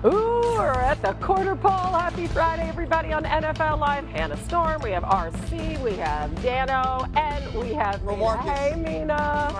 Ooh, we're at the quarter pole. Happy Friday, everybody, on NFL Live. Hannah Storm, we have RC, we have Dano, and we have Mina. Hey, Mina.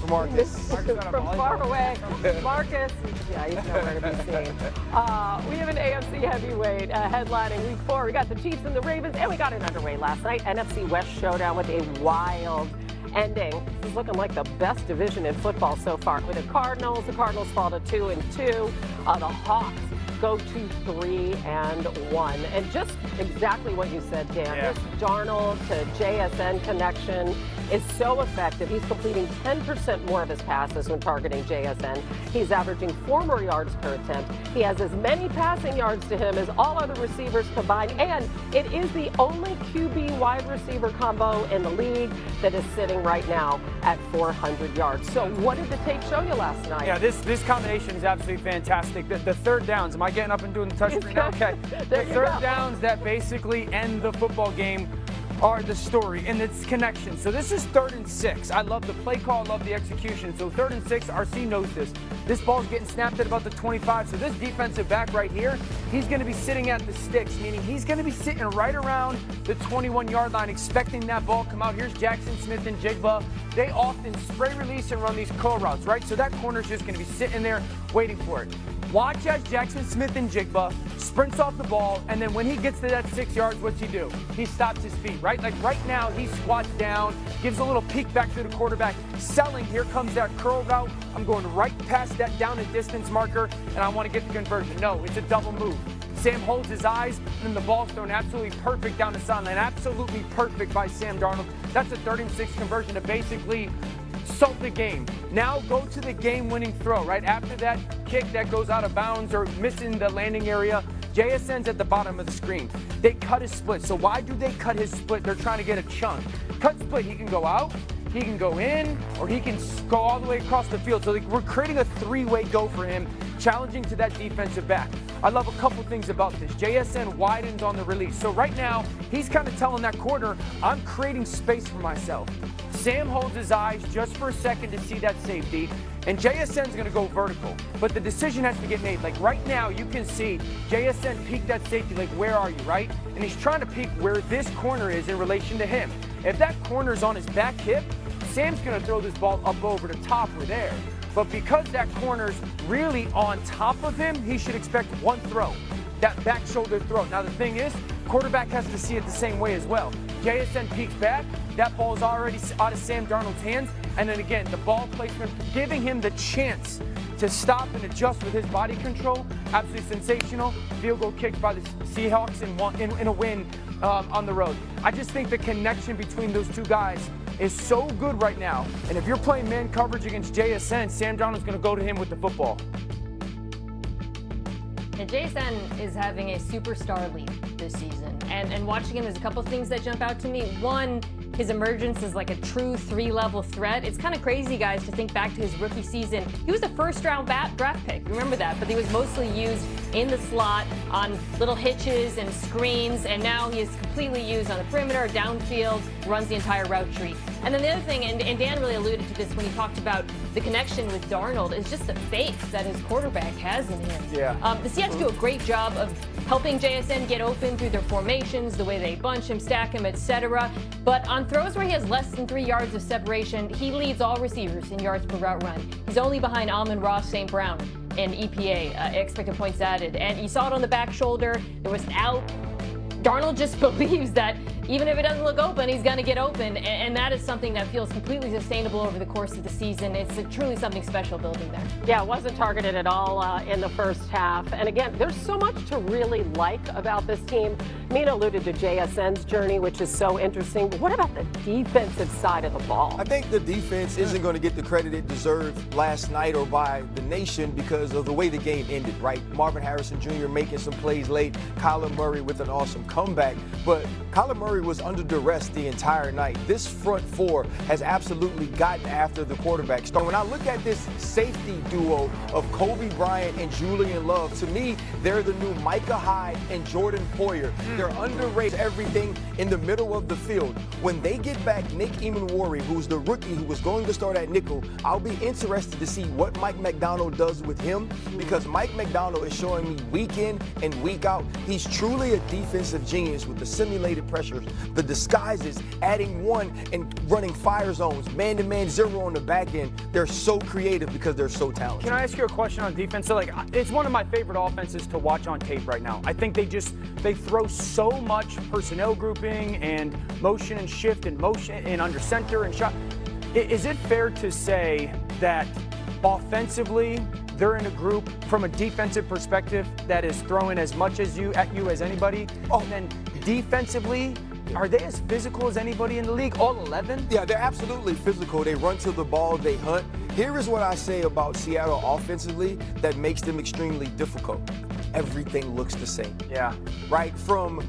Marcus. From far away. Marcus. Yeah, he's nowhere to be seen. We have an AFC heavyweight headlining week 4. We got the Chiefs and the Ravens, and we got it underway last night. NFC West showdown with a wild ending. This is looking like the best division in football so far. With the Cardinals fall to 2-2. The Hawks go to 3-1. And just exactly what you said, Dan. Yeah. This Darnold to JSN connection is so effective. He's completing 10% more of his passes when targeting JSN. He's averaging 4 more yards per attempt. He has as many passing yards to him as all other receivers combined, and it is the only QB wide receiver combo in the league that is sitting right now at 400 yards. So what did the tape show you last night? Yeah, this combination is absolutely fantastic. The third downs, am I getting up and doing the touch screen now? Okay. The third downs that basically end the football game are the story and its connection. So this is 3rd and 6. I love the play call, I love the execution. So 3rd and 6, RC knows this. This ball's getting snapped at about the 25. So this defensive back right here, he's going to be sitting at the sticks, meaning he's going to be sitting right around the 21-yard line, expecting that ball to come out. Here's Jackson Smith and Jigba. They often spray release and run these curl routes, right? So that corner's just going to be sitting there waiting for it. Watch as Jackson Smith and Jigba sprints off the ball, and then when he gets to that 6 yards, what's he do? He stops his feet, right? Like right now, he squats down, gives a little peek back to the quarterback, selling, here comes that curl route. I'm going right past that down and distance marker, and I want to get the conversion. No, it's a double move. Sam holds his eyes, and then the ball's thrown absolutely perfect down the sideline. Absolutely perfect by Sam Darnold. That's a 3rd and 6 conversion to basically salt the game. Now go to the game-winning throw, right? After that kick that goes out of bounds or missing the landing area, JSN's at the bottom of the screen. They cut his split. So why do they cut his split? They're trying to get a chunk. Cut split, he can go out, he can go in, or he can go all the way across the field. So we're creating a 3-way go for him, challenging to that defensive back. I love a couple things about this. JSN widens on the release. So right now, he's kind of telling that corner, I'm creating space for myself. Sam holds his eyes just for a second to see that safety, and JSN's going to go vertical. But the decision has to get made. Like right now, you can see JSN peek that safety, like where are you, right? And he's trying to peek where this corner is in relation to him. If that corner's on his back hip, Sam's going to throw this ball up over the top or there. But because that corner's really on top of him, he should expect one throw, that back shoulder throw. Now the thing is, quarterback has to see it the same way as well. JSN peeks back, that ball is already out of Sam Darnold's hands, and then again, the ball placement, giving him the chance to stop and adjust with his body control, absolutely sensational. Field goal kicked by the Seahawks in a win on the road. I just think the connection between those two guys is so good right now, and if you're playing man coverage against JSN, Sam Darnold's going to go to him with the football. And JSN is having a superstar leap this season. And watching him, there's a couple things that jump out to me. One, his emergence is like a true 3-level threat. It's kind of crazy, guys, to think back to his rookie season. He was a first-round draft pick. Remember that. But he was mostly used in the slot on little hitches and screens. And now he is completely used on the perimeter, downfield, runs the entire route tree. And then the other thing, and Dan really alluded to this when he talked about the connection with Darnold, is just the faith that his quarterback has in him. Yeah. The Seahawks do a great job of helping JSN get open through their formations, the way they bunch him, stack him, etc. But on throws where he has less than 3 yards of separation, he leads all receivers in yards per route run. He's only behind Amon-Ra St. Brown in EPA, expected points added. And you saw it on the back shoulder. There was an out. Darnold just believes that even if it doesn't look open, he's going to get open, and that is something that feels completely sustainable over the course of the season. It's truly something special building there. Yeah, it wasn't targeted at all in the first half. And again, there's so much to really like about this team. Mina alluded to JSN's journey, which is so interesting. But what about the defensive side of the ball? I think the defense isn't going to get the credit it deserved last night or by the nation because of the way the game ended, right? Marvin Harrison Jr. making some plays late, Kyler Murray with an awesome comeback. But Kyler Murray secondary was under duress the entire night. This front four has absolutely gotten after the quarterback. So when I look at this safety duo of Kobe Bryant and Julian Love, to me, they're the new Micah Hyde and Jordan Poyer. They're underrated everything in the middle of the field. When they get back Nick Emanwari, who's the rookie who was going to start at nickel, I'll be interested to see what Mike McDonald does with him, because Mike McDonald is showing me week in and week out, he's truly a defensive genius with the simulated pressures, the disguises, adding one and running fire zones, man-to-man zero on the back end. They're so creative because they're so talented. Can I ask you a question on defense? So, it's one of my favorite offenses to watch on tape right now. I think they throw so much personnel grouping and motion and shift and motion and under center and shot. Is it fair to say that offensively they're in a group from a defensive perspective that is throwing as much at you as anybody? Oh, and then defensively, are they as physical as anybody in the league, all 11? Yeah, they're absolutely physical. They run to the ball, they hunt. Here is what I say about Seattle offensively that makes them extremely difficult. Everything looks the same. Yeah. Right? From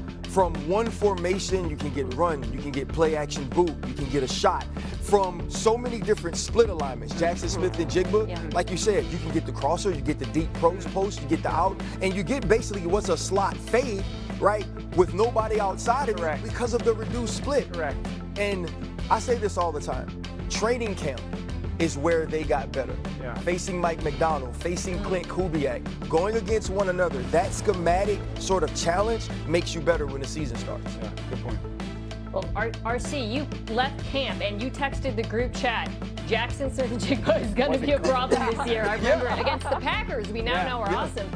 one formation, you can get run, you can get play action boot, you can get a shot. From so many different split alignments, Jackson Smith and Jigba, like you said, you can get the crosser, you get the deep post, you get the out, and you get basically what's a slot fade, right, with nobody outside of it because of the reduced split. Correct. And I say this all the time, training camp is where they got better. Yeah. Facing Mike McDonald, facing Clint Kubiak, going against one another, that schematic sort of challenge makes you better when the season starts. Yeah, good point. Well, RC, you left camp and you texted the group chat, Jackson Smith and Jigba is going to be a problem this year. I remember it against the Packers. We now know are awesome.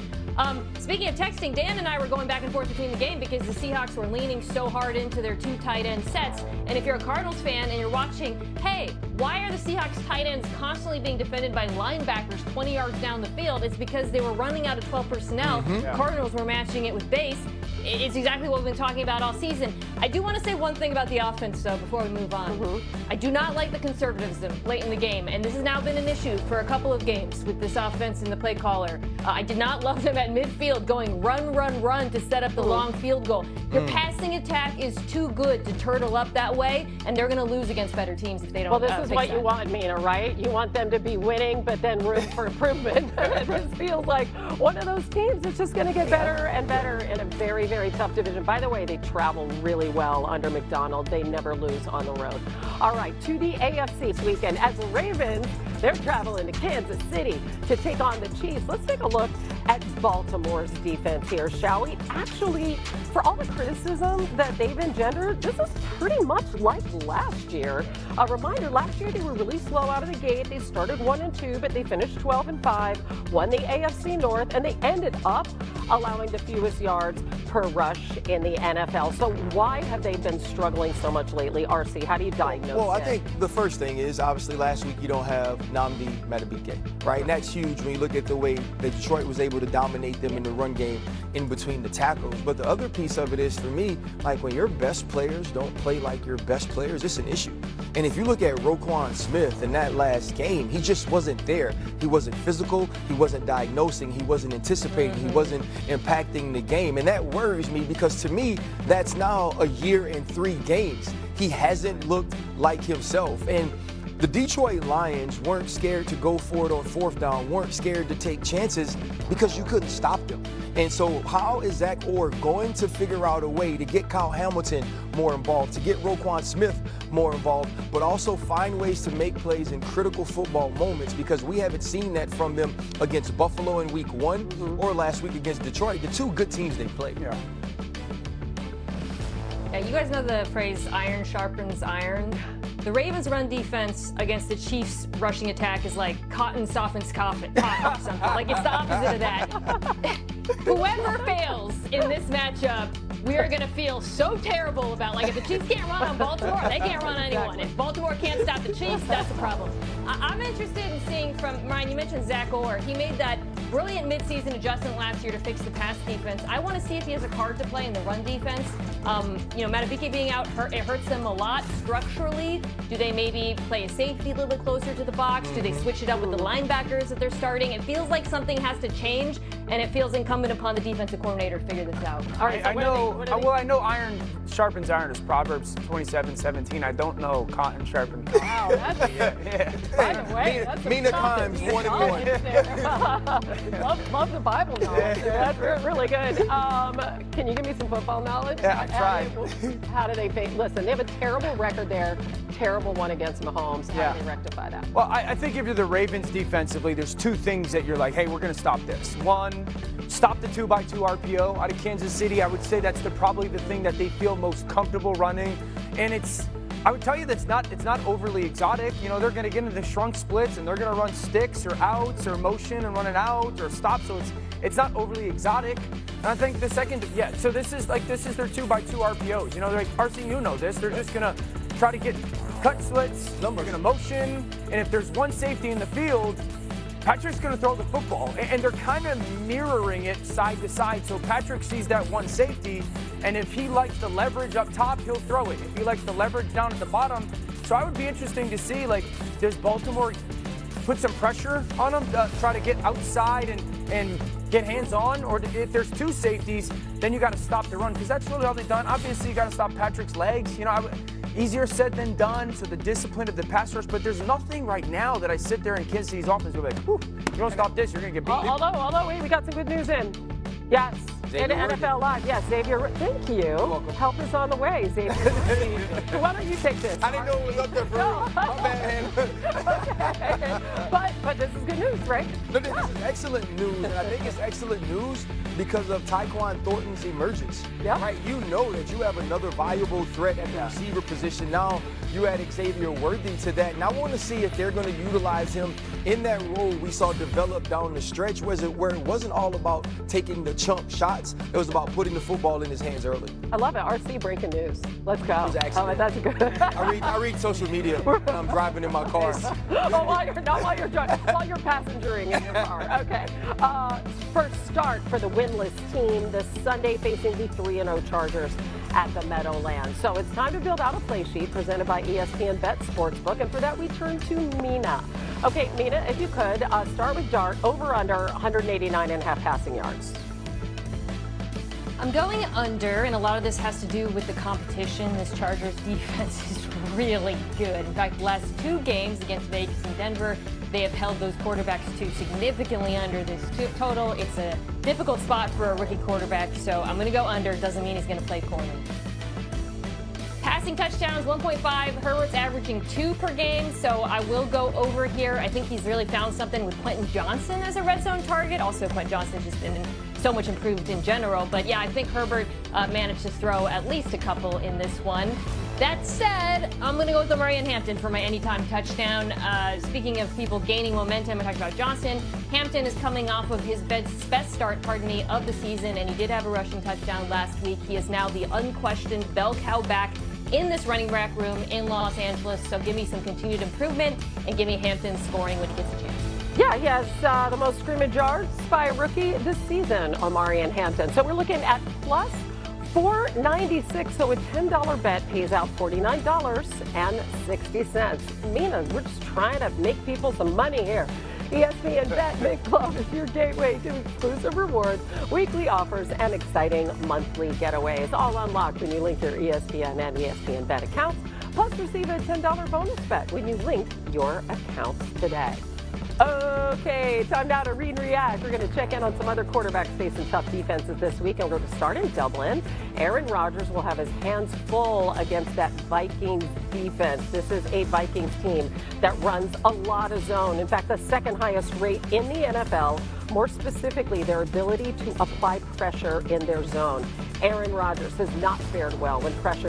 Speaking of texting, Dan and I were going back and forth between the game because the Seahawks were leaning so hard into their two tight end sets. And if you're a Cardinals fan and you're watching, hey, why are the Seahawks tight ends constantly being defended by linebackers 20 yards down the field? It's because they were running out of 12 personnel. Cardinals were matching it with base. It's exactly what we've been talking about all season. I do want to say one thing about the offense, though, before we move on. I do not like the conservatism late in the game, and this has now been an issue for a couple of games with this offense and the play caller. I did not love them at midfield going run, run, run to set up the long field goal. Your passing attack is too good to turtle up that way, and they're going to lose against better teams if they don't. Well, this is what you want, Mina, right? You want them to be winning, but then room for improvement. This feels like one of those teams that's just going to get better and better in a very, very tough division. By the way, they travel really well under McDonald. They never lose on the road. All right, to the AFC this weekend. As the Ravens, they're traveling to Kansas City to take on the Chiefs. Let's take a look at Baltimore's defense here, shall we? Actually, for all the criticism that they've engendered, this is pretty much like last year. A reminder, last year they were really slow out of the gate. They started 1-2, but they finished 12-5, won the AFC North, and they ended up allowing the fewest yards per rush in the NFL. So why have they been struggling so much lately? RC, how do you diagnose Well, I it? think the first thing is, obviously, last week you don't have Nnamdi Madubuike, right? And that's huge when you look at the way that Detroit was able to dominate them in the run game in between the tackles. But the other piece of it is, for me, like when your best players don't play like your best players, it's an issue. And if you look at Roquan Smith in that last game, he just wasn't there. He wasn't physical, he wasn't diagnosing, he wasn't anticipating, he wasn't impacting the game. And that worries me because, to me, that's now a year and 3 games. He hasn't looked like himself. And the Detroit Lions weren't scared to go for it on 4th down, weren't scared to take chances because you couldn't stop them. And so how is Zach Orr going to figure out a way to get Kyle Hamilton more involved, to get Roquan Smith more involved, but also find ways to make plays in critical football moments, because we haven't seen that from them against Buffalo in week 1 or last week against Detroit, the 2 good teams they played. Yeah. Yeah, you guys know the phrase iron sharpens iron. The Ravens' run defense against the Chiefs' rushing attack is like cotton softens cotton or something. Like, it's the opposite of that. Whoever fails in this matchup, we are going to feel so terrible about. Like, if the Chiefs can't run on Baltimore, they can't run on anyone. If Baltimore can't stop the Chiefs, that's a problem. I'm interested in seeing from, Ryan, you mentioned Zach Orr. He made that brilliant midseason adjustment last year to fix the pass defense. I want to see if he has a card to play in the run defense. Madubuike being out, it hurts them a lot structurally. Do they maybe play a safety a little bit closer to the box? Do they switch it up with the linebackers that they're starting? It feels like something has to change, and it feels incumbent upon the defensive coordinator to figure this out. All right, so I know iron sharpens iron is Proverbs 27:17. I don't know cotton sharpens cotton. Wow, that's by the way, that's Mina Kimes, 1-1. Love the Bible knowledge. That's really good. Can you give me some football knowledge? Yeah, I tried. How do they face? Listen, they have a terrible record there. Terrible one against Mahomes. How do they rectify that? Well, I think if you're the Ravens defensively, there's two things that you're like, hey, we're going to stop this. One, stop the 2x2 RPO out of Kansas City. I would say that's probably the thing that they feel most comfortable running. And I would tell you that it's not overly exotic. You know, they're going to get into the shrunk splits and they're going to run sticks or outs or motion and run it out or stop. So it's not overly exotic. And I think the second, so this is their 2x2 RPOs. You know, they're like, RC, you know this. They're just going to try to get cut slits. They're going to motion. And if there's one safety in the field, Patrick's going to throw the football, and they're kind of mirroring it side to side. So Patrick sees that one safety, and if he likes the leverage up top, he'll throw it. If he likes the leverage down at the bottom, so I would be interesting to see, like, does Baltimore put some pressure on them, try to get outside and get hands on, or if there's two safeties, then you got to stop the run, because that's really all they've done. Obviously, you got to stop Patrick's legs. You know, easier said than done, so the discipline of the pass rush, but there's nothing right now that I sit there in Kansas City's offense and be like, whew, you don't stop this, you're going to get beat. Although, wait, we got some good news in. Yes. In NFL Live. Yes, Xavier. Thank you. You're welcome. Help is on the way, Xavier. Why don't you take this? I didn't know it was up there for me. My bad. Okay. But this is good news, right? No, this is excellent news, and I think it's excellent news because of Tyquan Thornton's emergence. Yeah. Right? You know that you have another valuable threat at the receiver position. Now you add Xavier Worthy to that, and I want to see if they're going to utilize him in that role we saw develop down the stretch, where it wasn't all about taking the chump shots. It was about putting the football in his hands early. I love it. RC breaking news. Let's go. It was excellent. That's good. I read social media when I'm driving in my car. While you're driving, while you're passengering in your car. Okay. First start for the winless team this Sunday, facing the 3-0 Chargers at the Meadowlands. So it's time to build out a play sheet presented by ESPN Bet Sportsbook, and for that we turn to Mina. Okay, Mina, if you could start with Dart, over under 189.5 passing yards. I'm going under, and a lot of this has to do with the competition. This Chargers defense is really good. In fact, the last two games against Vegas and Denver, they have held those quarterbacks to significantly under this total. It's a difficult spot for a rookie quarterback, so I'm going to go under. Doesn't mean he's going to play poorly. Passing touchdowns, 1.5. Herbert's averaging 2 per game, so I will go over here. I think he's really found something with Quentin Johnson as a red zone target. Also, Quentin Johnson's just been so much improved in general. But yeah, I think Herbert managed to throw at least a couple in this one. That said, I'm going to go with the Murray and Hampton for my anytime touchdown. Speaking of people gaining momentum, I talked about Johnson. Hampton is coming off of his best start, of the season, and he did have a rushing touchdown last week. He is now the unquestioned bell cow back in this running back room in Los Angeles. So give me some continued improvement and give me Hampton scoring when he gets a chance. Yeah, he has the most scrimmage yards by a rookie this season, Omari and Hampton. So we're looking at plus 496, so a $10 bet pays out $49.60. Mina, we're just trying to make people some money here. ESPN Bet Big Club is your gateway to exclusive rewards, weekly offers, and exciting monthly getaways, all unlocked when you link your ESPN and ESPN Bet accounts. Plus, receive a $10 bonus bet when you link your accounts today. Okay, time now to read and react. We're going to check in on some other quarterbacks facing tough defenses this week, and we're going to start in Dublin. Aaron Rodgers will have his hands full against that Vikings defense. This is a Vikings team that runs a lot of zone. In fact, the second highest rate in the NFL, more specifically, their ability to apply pressure in their zone. Aaron Rodgers has not fared well when pressure